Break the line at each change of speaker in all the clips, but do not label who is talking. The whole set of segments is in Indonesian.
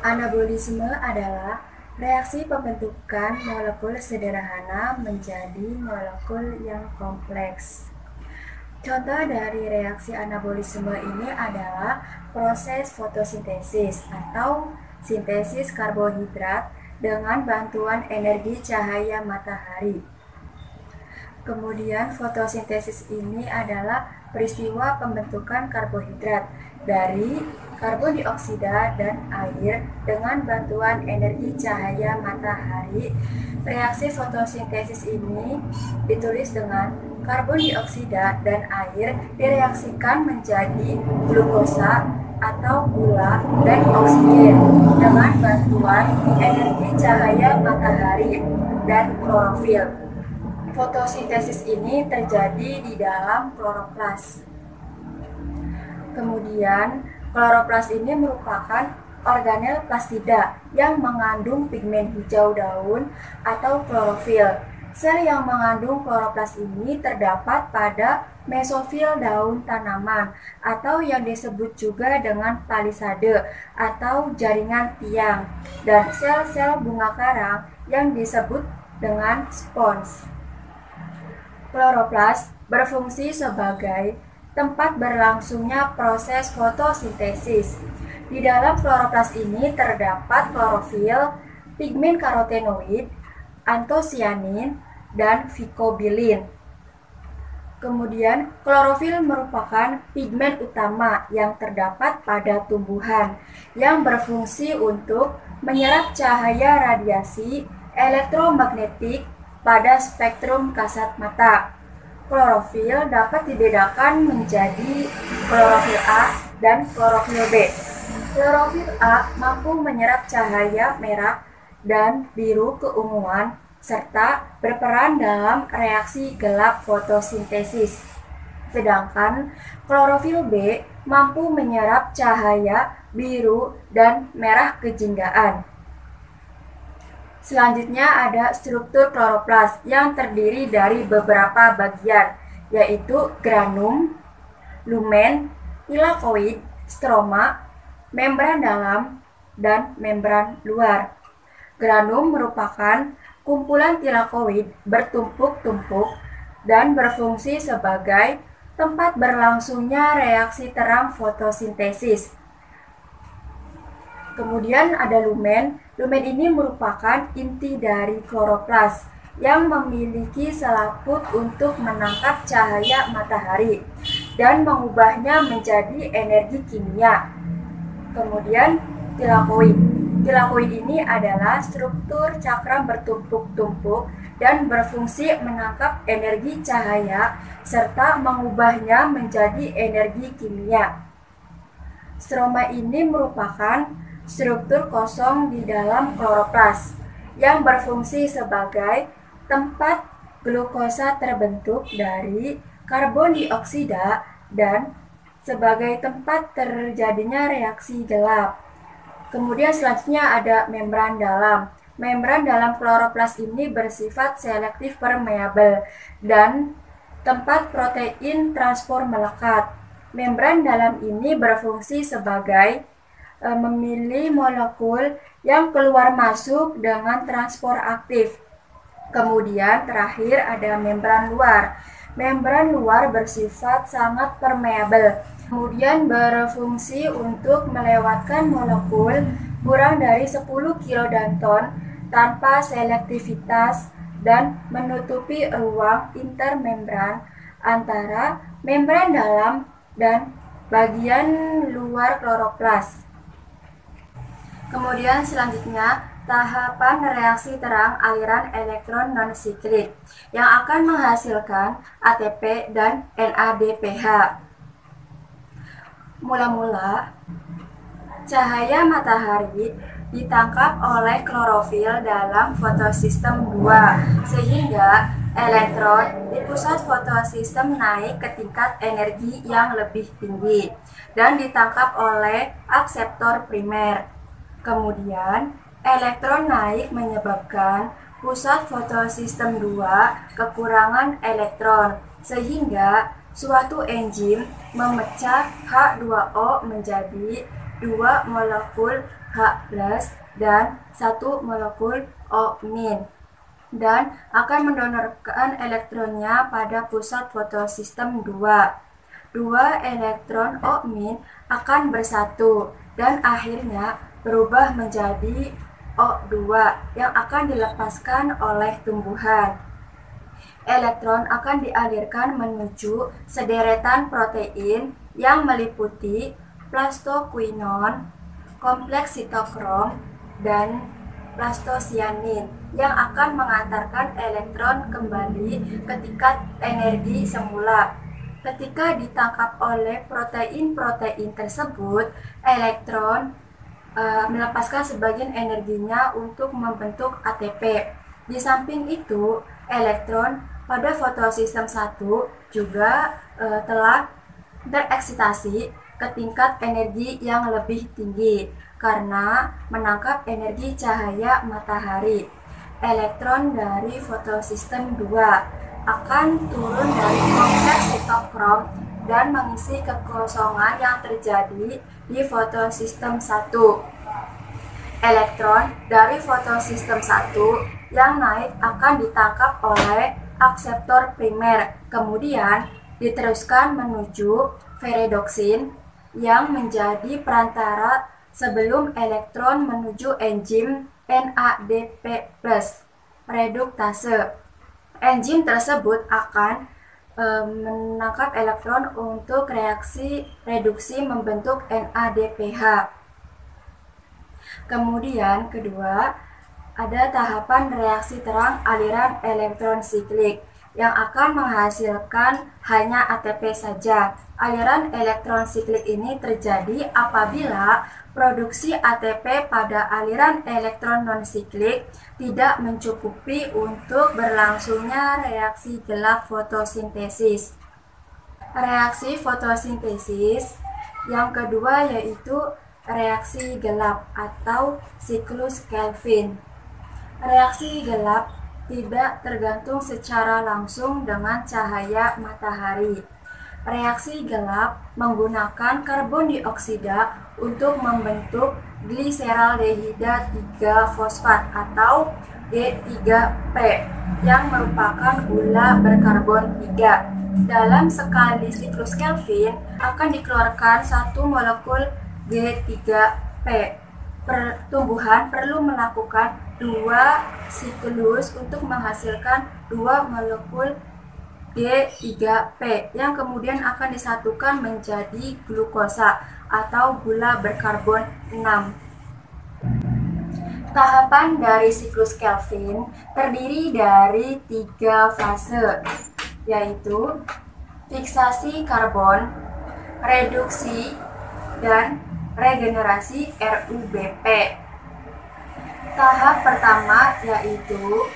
Anabolisme adalah reaksi pembentukan molekul sederhana menjadi molekul yang kompleks. Contoh dari reaksi anabolisme ini adalah proses fotosintesis atau sintesis karbohidrat dengan bantuan energi cahaya matahari. Kemudian fotosintesis ini adalah peristiwa pembentukan karbohidrat dari karbon dioksida dan air dengan bantuan energi cahaya matahari. Reaksi fotosintesis ini ditulis dengan karbon dioksida dan air direaksikan menjadi glukosa atau gula dan oksigen dengan bantuan energi cahaya matahari dan klorofil. Fotosintesis ini terjadi di dalam kloroplas. Kemudian, kloroplas ini merupakan organel plastida yang mengandung pigmen hijau daun atau klorofil. Sel yang mengandung kloroplas ini terdapat pada mesofil daun tanaman atau yang disebut juga dengan palisade atau jaringan tiang, dan sel-sel bunga karang yang disebut dengan spons. Kloroplas berfungsi sebagai tempat berlangsungnya proses fotosintesis. Di dalam kloroplas ini terdapat klorofil, pigmen karotenoid, antosianin, dan vicobilin. Kemudian, klorofil merupakan pigmen utama yang terdapat pada tumbuhan yang berfungsi untuk menyerap cahaya radiasi elektromagnetik pada spektrum kasat mata. Klorofil dapat dibedakan menjadi klorofil A dan klorofil B. Klorofil A mampu menyerap cahaya merah dan biru keunguan serta berperan dalam reaksi gelap fotosintesis. Sedangkan klorofil B mampu menyerap cahaya biru dan merah kejinggaan. Selanjutnya ada struktur kloroplas yang terdiri dari beberapa bagian, yaitu granum, lumen, tilakoid, stroma, membran dalam, dan membran luar. Granum merupakan kumpulan tilakoid bertumpuk-tumpuk dan berfungsi sebagai tempat berlangsungnya reaksi terang fotosintesis. Kemudian ada lumen. Lumen ini merupakan inti dari kloroplas yang memiliki selaput untuk menangkap cahaya matahari dan mengubahnya menjadi energi kimia. Kemudian tilakoid. Tilakoid ini adalah struktur cakram bertumpuk-tumpuk dan berfungsi menangkap energi cahaya serta mengubahnya menjadi energi kimia. Stroma ini merupakan struktur kosong di dalam kloroplas yang berfungsi sebagai tempat glukosa terbentuk dari karbon dioksida dan sebagai tempat terjadinya reaksi gelap. Kemudian selanjutnya ada membran dalam. Membran dalam kloroplas ini bersifat selektif permeabel dan tempat protein transport melekat. Membran dalam ini berfungsi sebagai memilih molekul yang keluar masuk dengan transport aktif. Kemudian terakhir ada membran luar. Membran luar bersifat sangat permeabel, kemudian berfungsi untuk melewatkan molekul kurang dari 10 kilodalton tanpa selektivitas dan menutupi ruang intermembran antara membran dalam dan bagian luar kloroplas. Kemudian selanjutnya, tahapan reaksi terang aliran elektron non-siklik yang akan menghasilkan ATP dan NADPH. Mula-mula, cahaya matahari ditangkap oleh klorofil dalam fotosistem 2, sehingga elektron di pusat fotosistem naik ke tingkat energi yang lebih tinggi dan ditangkap oleh akseptor primer. Kemudian, elektron naik menyebabkan pusat fotosistem 2 kekurangan elektron, sehingga suatu enzim memecah H2O menjadi 2 molekul H+, dan 1 molekul O-, dan akan mendonorkan elektronnya pada pusat fotosistem 2. Dua elektron O- akan bersatu dan akhirnya berubah menjadi O2 yang akan dilepaskan oleh tumbuhan. Elektron akan dialirkan menuju sederetan protein yang meliputi plastoquinon, kompleks sitokrom, dan plastosianin yang akan mengantarkan elektron kembali ke tingkat energi semula. Ketika ditangkap oleh protein-protein tersebut, elektron melepaskan sebagian energinya untuk membentuk ATP. Di samping itu, elektron pada fotosistem 1 juga telah bereksitasi ke tingkat energi yang lebih tinggi karena menangkap energi cahaya matahari. Elektron dari fotosistem 2 akan turun dari kompleks sitokrom dan mengisi kekosongan yang terjadi di fotosistem 1. Elektron dari fotosistem 1 yang naik akan ditangkap oleh akseptor primer, kemudian diteruskan menuju ferredoksin yang menjadi perantara sebelum elektron menuju enzim NADP+, reduktase. Enzim tersebut akan menangkap elektron untuk reaksi reduksi membentuk NADPH. Kemudian kedua, ada tahapan reaksi terang aliran elektron siklik yang akan menghasilkan hanya ATP saja. Aliran elektron siklik ini terjadi apabila produksi ATP pada aliran elektron non-siklik tidak mencukupi untuk berlangsungnya reaksi gelap fotosintesis. Reaksi fotosintesis yang kedua yaitu reaksi gelap atau siklus Kelvin. Reaksi gelap tidak tergantung secara langsung dengan cahaya matahari. Reaksi gelap menggunakan karbon dioksida untuk membentuk gliseraldehida 3-fosfat atau G3P yang merupakan gula berkarbon 3. Dalam sekali siklus Kelvin akan dikeluarkan satu molekul G3P. Pertumbuhan perlu melakukan 2 siklus untuk menghasilkan 2 molekul G3P yang kemudian akan disatukan menjadi glukosa atau gula berkarbon 6. Tahapan dari siklus Kelvin terdiri dari 3 fase, yaitu fiksasi karbon, reduksi, dan regenerasi RUBP. Tahap pertama yaitu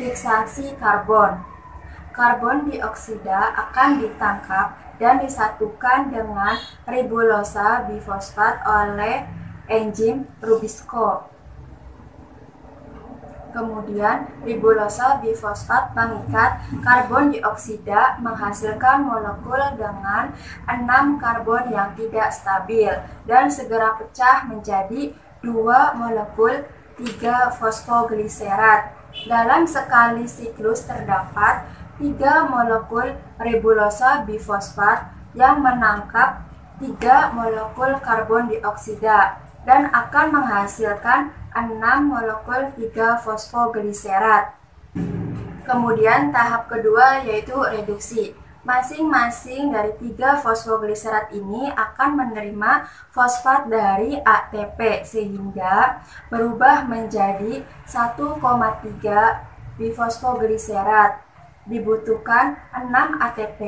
fiksasi karbon. Karbon dioksida akan ditangkap dan disatukan dengan ribulosa bifosfat oleh enzim Rubisco. Kemudian ribulosa bifosfat mengikat karbon dioksida menghasilkan molekul dengan 6 karbon yang tidak stabil dan segera pecah menjadi 2 molekul 3-fosfogliserat. Dalam sekali siklus terdapat 3 molekul ribulosa bifosfat yang menangkap 3 molekul karbon dioksida dan akan menghasilkan 6 molekul 3-fosfogliserat. Kemudian tahap kedua yaitu reduksi. Masing-masing dari 3 fosfogliserat ini akan menerima fosfat dari ATP sehingga berubah menjadi 1,3 bifosfogliserat. Dibutuhkan 6 ATP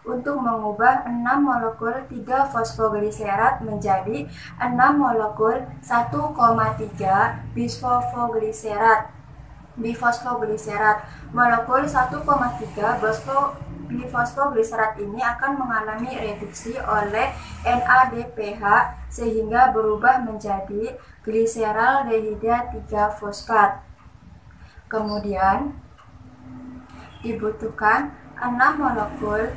untuk mengubah 6 molekul 3-fosfogliserat menjadi 6 molekul 1,3 bifosfogliserat. Molekul 1,3 bifosfogliserat ini akan mengalami reduksi oleh NADPH sehingga berubah menjadi gliseraldehida 3-fosfat. Kemudian dibutuhkan 6 molekul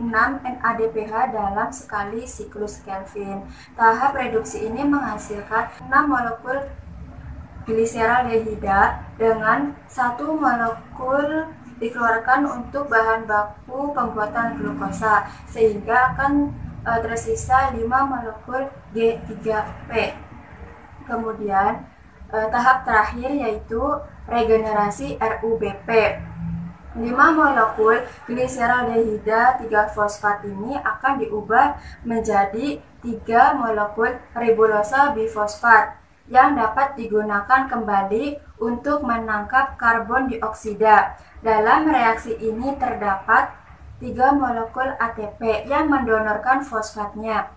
NADPH dalam sekali siklus Kelvin. Tahap reduksi ini menghasilkan 6 molekul gliseraldehida dengan 1 molekul dikeluarkan untuk bahan baku pembuatan glukosa, sehingga akan tersisa 5 molekul G3P. Kemudian tahap terakhir yaitu regenerasi RUBP. 5 molekul gliseraldehida 3-fosfat ini akan diubah menjadi 3 molekul ribulosa bifosfat yang dapat digunakan kembali untuk menangkap karbon dioksida. Dalam reaksi ini terdapat 3 molekul ATP yang mendonorkan fosfatnya.